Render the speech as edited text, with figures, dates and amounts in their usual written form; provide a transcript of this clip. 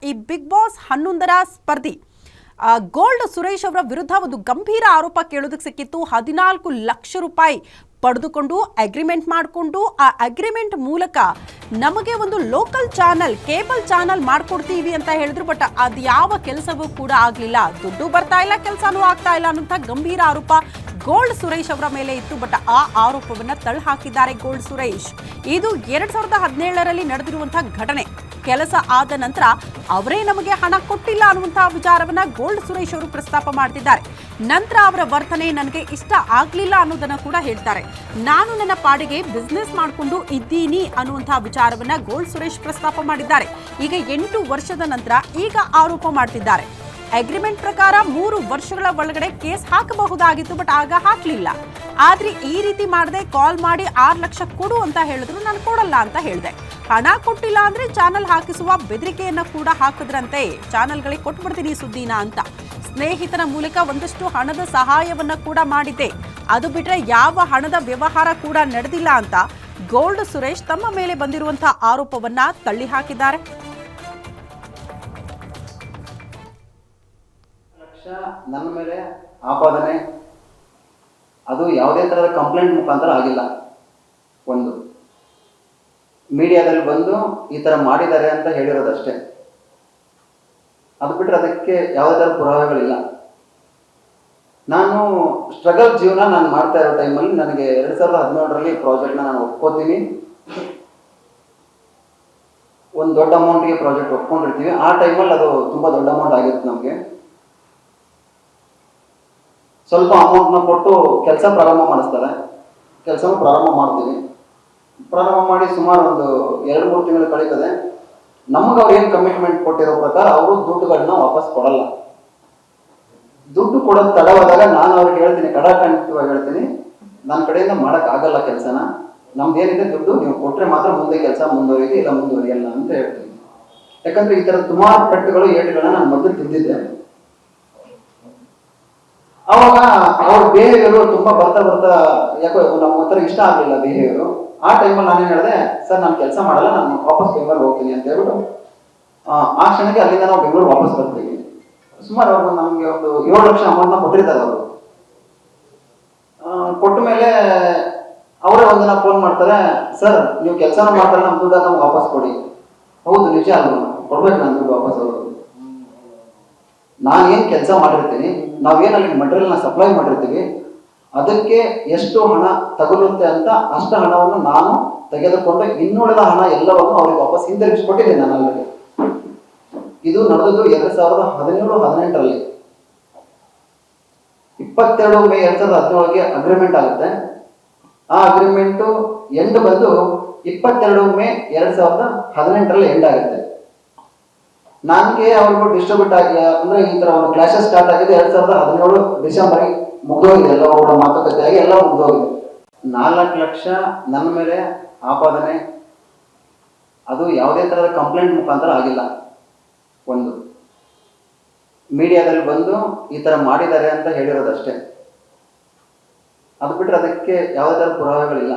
ಈ big boss 11ರ ಸ್ಪರ್ಧಿ gold Suresh ಅವರ ವಿರುದ್ಧ ಒಂದು ಗಂಭೀರ ಆರೋಪ ಕೇಳೋದಕ್ಕೆ ಸಿಕ್ಕಿತ್ತು. 14 ಲಕ್ಷ ರೂಪಾಯಿ ಪಡೆದುಕೊಂಡು ಅಗ್ರಿಮೆಂಟ್ ಮಾಡಿಕೊಂಡು ಆ ಅಗ್ರಿಮೆಂಟ್ ಮೂಲಕ ನಮಗೆ ಒಂದು ಲೋಕಲ್ ಚಾನಲ್, ಕೇಬಲ್ ಚಾನಲ್ ಮಾಡ್ಕೊಡ್ತೀವಿ ಅಂತ ಹೇಳಿದ್ರು. ಬಟ್ ಅದು ಯಾವ ಕೆಲಸವೂ ಕೂಡ ಆಗಲಿಲ್ಲ. ದುಡ್ಡು ಬರ್ತಾ ಇಲ್ಲ, ಕೆಲಸನೂ ಆಗ್ತಾ ಇಲ್ಲ ಅನ್ನುವಂಥ ಗಂಭೀರ ಆರೋಪ ಗೋಲ್ಡ್ ಸುರೇಶ್ ಅವರ ಮೇಲೆ ಇತ್ತು. ಬಟ್ ಆ ಆರೋಪವನ್ನ ತಳ್ಳಿ ಹಾಕಿದ್ದಾರೆ ಗೋಲ್ಡ್ ಸುರೇಶ್. ಇದು 2017ರಲ್ಲಿ ನಡೆದಿರುವಂತಹ ಘಟನೆ. ಕೆಲಸ ಆದ ನಂತರ ಅವರೇ ನಮಗೆ ಹಣ ಕೊಟ್ಟಿಲ್ಲ ಅನ್ನುವಂತಹ ವಿಚಾರವನ್ನ ಗೋಲ್ಡ್ ಸುರೇಶ್ ಅವರು ಪ್ರಸ್ತಾಪ ಮಾಡ್ತಿದ್ದಾರೆ. ನಂತರ ಅವರ ವರ್ತನೆ ನನಗೆ ಇಷ್ಟ ಆಗ್ಲಿಲ್ಲ ಅನ್ನೋದನ್ನ ಕೂಡ ಹೇಳ್ತಾರೆ. ನಾನು ನನ್ನ ಪಾಡಿಗೆ ಬಿಸ್ನೆಸ್ ಮಾಡಿಕೊಂಡು ಇದ್ದೀನಿ ಅನ್ನುವಂತಹ ವಿಚಾರವನ್ನ ಗೋಲ್ಡ್ ಸುರೇಶ್ ಪ್ರಸ್ತಾಪ ಮಾಡಿದ್ದಾರೆ. ಈಗ 8 ವರ್ಷದ ನಂತರ ಈಗ ಆರೋಪ ಮಾಡ್ತಿದ್ದಾರೆ. ಅಗ್ರಿಮೆಂಟ್ ಪ್ರಕಾರ 3 ವರ್ಷಗಳ ಒಳಗಡೆ ಕೇಸ್ ಹಾಕಬಹುದಾಗಿತ್ತು, ಬಟ್ ಆಗ ಹಾಕ್ಲಿಲ್ಲ. ಆದ್ರೆ ಈ ರೀತಿ ಮಾಡದೆ ಕಾಲ್ ಮಾಡಿ 6 ಲಕ್ಷ ಕೊಡು ಅಂತ ಹೇಳಿದ್ರು. ನಾನು ಕೊಡಲ್ಲ ಅಂತ ಹೇಳಿದೆ. ಹಣ ಕೊಟ್ಟಿಲ್ಲ ಅಂದ್ರೆ ಚಾನಲ್ ಹಾಕಿಸುವ ಬೆದರಿಕೆಯನ್ನ ಕೂಡ ಹಾಕಿದ್ರಂತೆ. ಚಾನಲ್ಗಳಿಗೆ ಕೊಟ್ಬಿಡ್ತೀನಿ ಸುದ್ದಿನ ಅಂತ. ಸ್ನೇಹಿತನ ಮೂಲಕ ಒಂದಷ್ಟು ಹಣದ ಸಹಾಯವನ್ನ ಕೂಡ ಮಾಡಿದ್ದೆ, ಅದು ಬಿಟ್ರೆ ಯಾವ ಹಣದ ವ್ಯವಹಾರ ಕೂಡ ನಡೆದಿಲ್ಲ ಅಂತ ಗೋಲ್ಡ್ ಸುರೇಶ್ ತಮ್ಮ ಮೇಲೆ ಬಂದಿರುವಂತಹ ಆರೋಪವನ್ನ ತಳ್ಳಿ ಹಾಕಿದ್ದಾರೆ. ನನ್ನ ಮೇಲೆ ಆಪಾದನೆ, ಅದು ಯಾವುದೇ ತರಹದ ಕಂಪ್ಲೇಂಟ್ ಮುಖಾಂತರ ಆಗಿಲ್ಲ. ಒಂದು ಮೀಡಿಯಾದಲ್ಲಿ ಬಂದು ಈ ತರ ಮಾಡಿದ್ದಾರೆ ಅಂತ ಹೇಳಿರೋದಷ್ಟೇ. ಅದು ಬಿಟ್ಟರೆ ಅದಕ್ಕೆ ಯಾವುದೇ ತರ ಪುರಾವೆಗಳಿಲ್ಲ. ನಾನು ಸ್ಟ್ರಗಲ್ ಜೀವನ ನಾನು ಮಾಡ್ತಾ ಇರೋ ಟೈಮಲ್ಲಿ ನನಗೆ 2017ರಲ್ಲಿ ಪ್ರಾಜೆಕ್ಟ್ನ ನಾನು ಒಪ್ಕೋತೀನಿ. ಒಂದು ದೊಡ್ಡ ಅಮೌಂಟ್ಗೆ ಪ್ರಾಜೆಕ್ಟ್ ಒಪ್ಕೊಂಡಿರ್ತೀವಿ. ಆ ಟೈಮಲ್ಲಿ ಅದು ತುಂಬಾ ದೊಡ್ಡ ಅಮೌಂಟ್ ಆಗಿರುತ್ತೆ. ನಮಗೆ ಸ್ವಲ್ಪ ಅಮೌಂಟ್ನ ಕೊಟ್ಟು ಕೆಲಸ ಪ್ರಾರಂಭ ಮಾಡಿಸ್ತಾರೆ. ಕೆಲಸನೂ ಪ್ರಾರಂಭ ಮಾಡ್ತೀವಿ. ಪ್ರಾರಂಭ ಮಾಡಿ ಸುಮಾರು ಒಂದು 2-3 ತಿಂಗಳು ಕಳೀತದೆ. ನಮ್ಗೆ ಅವ್ರು ಏನು ಕಮಿಟ್ಮೆಂಟ್ ಕೊಟ್ಟಿರೋ ಪ್ರಕಾರ ಅವರು ದುಡ್ಡುಗಳನ್ನ ವಾಪಸ್ ಕೊಡಲ್ಲ. ದುಡ್ಡು ಕೊಡೋದು ತಡವಾದಾಗ ನಾನು ಅವ್ರಿಗೆ ಹೇಳ್ತೀನಿ, ಕಡಾಖಂಡಿತವಾಗಿ ಹೇಳ್ತೀನಿ, ನನ್ನ ಕಡೆಯಿಂದ ಮಾಡೋಕ್ಕಾಗಲ್ಲ ಕೆಲಸನ. ನಮ್ದೇನಿದೆ ದುಡ್ಡು ನೀವು ಕೊಟ್ಟರೆ ಮಾತ್ರ ಮುಂದೆ ಕೆಲಸ ಮುಂದುವರಿಯುತ್ತೆ, ಇಲ್ಲ ಮುಂದುವರಿಯಲ್ಲ ಅಂತ ಹೇಳ್ತೀನಿ. ಯಾಕಂದ್ರೆ ಈ ಥರ ಸುಮಾರು ಪೆಟ್ಟುಗಳು, ಏಟುಗಳನ್ನ ನಾನು ಮೊದಲು ತಿಂದಿದ್ದೆ. ಅವಾಗ ಅವ್ರ ಬಿಹೇವಿಯರು ತುಂಬಾ ಬರ್ತಾ ಯಾಕೋ ನಮ್ಮ ಹತ್ರ ಇಷ್ಟ ಆಗಲಿಲ್ಲ ಬಿಹೇವಿಯರು. ಆ ಟೈಮಲ್ಲಿ ನಾನೇನು ಹೇಳಿದೆ, ಸರ್ ನಾನು ಕೆಲಸ ಮಾಡಲ್ಲ, ನಾನು ವಾಪಸ್ ಬೆಂಗಳೂರು ಹೋಗ್ತೀನಿ ಅಂತ ಹೇಳ್ಬಿಟ್ಟು ಆ ಕ್ಷಣಕ್ಕೆ ಅಲ್ಲಿಂದ ನಾವು ಬೆಂಗಳೂರು ವಾಪಸ್ ಬರ್ತೀವಿ. ಸುಮಾರು ಅವರು ನಮಗೆ ಒಂದು 7 ಲಕ್ಷ ಅಮೌಂಟ್ನ ಕೊಟ್ಟಿರ್ತಾರೆ. ಅವರು ಕೊಟ್ಟ ಮೇಲೆ ಅವರೇ ಒಂದಿನ ಫೋನ್ ಮಾಡ್ತಾರೆ, ಸರ್ ನೀವು ಕೆಲಸನ ಮಾಡ್ತಾರೆ, ನಮ್ಮ ದುಡ್ಡನ್ನ ನಮ್ಗೆ ವಾಪಸ್ ಕೊಡಿ. ಹೌದು, ನಿಜ ಅಲ್ವಾ, ಕೊಡ್ಬೇಕು ನಾನು ದುಡ್ಡು ವಾಪಸ್. ಅವರು ನಾನೇನು ಕೆಲಸ ಮಾಡಿರ್ತೀನಿ, ನಾವೇನು ಅಲ್ಲಿ ಮಟೀರಿಯಲ್ನ ಸಪ್ಲೈ ಮಾಡಿರ್ತೀವಿ, ಅದಕ್ಕೆ ಎಷ್ಟು ಹಣ ತಗುಲುತ್ತೆ ಅಂತ ಅಷ್ಟು ಹಣವನ್ನು ನಾನು ತೆಗೆದುಕೊಂಡು ಇನ್ನುಳಿದ ಹಣ ಎಲ್ಲವನ್ನು ಅವ್ರಿಗೆ ವಾಪಸ್ ಹಿಂದಿರುಗಿಸ್ಕೊಟ್ಟಿದ್ದೀನಿ ನಾನು ಆಲ್ರೆಡಿ. ಇದು ನಡೆದದ್ದು 2017-18ರಲ್ಲಿ. 22 ಮೇ 2017ಗೆ ಅಗ್ರಿಮೆಂಟ್ ಆಗುತ್ತೆ. ಆ ಅಗ್ರಿಮೆಂಟು ಎಂಡ್ ಬಂದು 22 ಮೇ 2018ರಲ್ಲಿ ಎಂಡ್ ಆಗುತ್ತೆ. ನನಗೆ ಅವ್ರಿಗೂ ಡಿಸ್ಟ್ರಿಬ್ಯೂಟ್ ಆಗಿ ಅಂದ್ರೆ ಈ ತರ ಒಂದು ಕ್ಲಾಸಸ್ ಸ್ಟಾರ್ಟ್ ಆಗಿದೆ 2017 ಡಿಸೆಂಬರ್ ಮುಗಿದೋಗಿದೆ. ಎಲ್ಲ ಅವರ ಮಾತುಕತೆ ಆಗಿ ಎಲ್ಲ ಮುಗಿದೋಗಿದೆ. 4 ಲಕ್ಷ ನನ್ನ ಮೇಲೆ ಆಪಾದನೆ, ಅದು ಯಾವುದೇ ತರಹದ ಕಂಪ್ಲೇಂಟ್ ಮುಖಾಂತರ ಆಗಿಲ್ಲ. ಒಂದು ಮೀಡಿಯಾದಲ್ಲಿ ಬಂದು ಈ ತರ ಮಾಡಿದ್ದಾರೆ ಅಂತ ಹೇಳಿರೋದಷ್ಟೇ. ಅದು ಬಿಟ್ಟರೆ ಅದಕ್ಕೆ ಯಾವುದೇ ತರ ಪುರಾವೆಗಳಿಲ್ಲ.